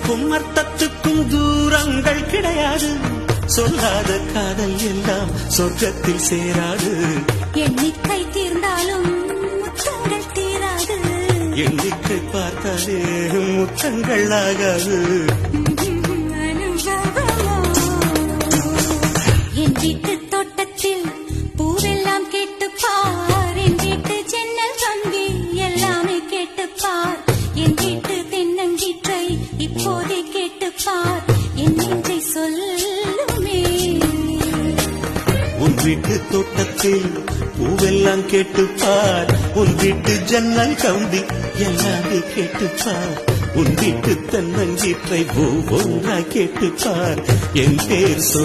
சொல்லுக்கும் அர்த்தத்துக்கும் தூரங்கள் கிடையாது. சொல்லாத காதல் எல்லாம் சொர்க்கத்தில் சேராது. எண்ணிக்கை தீர்ந்தாலும் முத்தங்கள் தீராது. எண்ணிக்கை பார்த்தாலே முத்தங்கள் ஆகாது. என் வீட்டு தோட்டத்தில் பூவெல்லாம் கேட்டுப்பார். என் வீட்டு ஜன்னல் கம்பி எல்லாமே கேட்டுப்பார். என் வீட்டு தென்னங்கீற்றை இப்போதே கேட்டுப்பார். என் நெஞ்சை சொல்லுமே. உன் வீட்டு தோட்டத்தில் பூவெல்லாம் கேட்டுப்பார். உன் வீட்டு ஜன்னல் கம்பி எல்லாமே கேட்டுப்பார். உன் வீட்டு தென்னங்கீற்றை ஒவ்வொன்றா கேட்டுப்பார். என் பேர் சொல்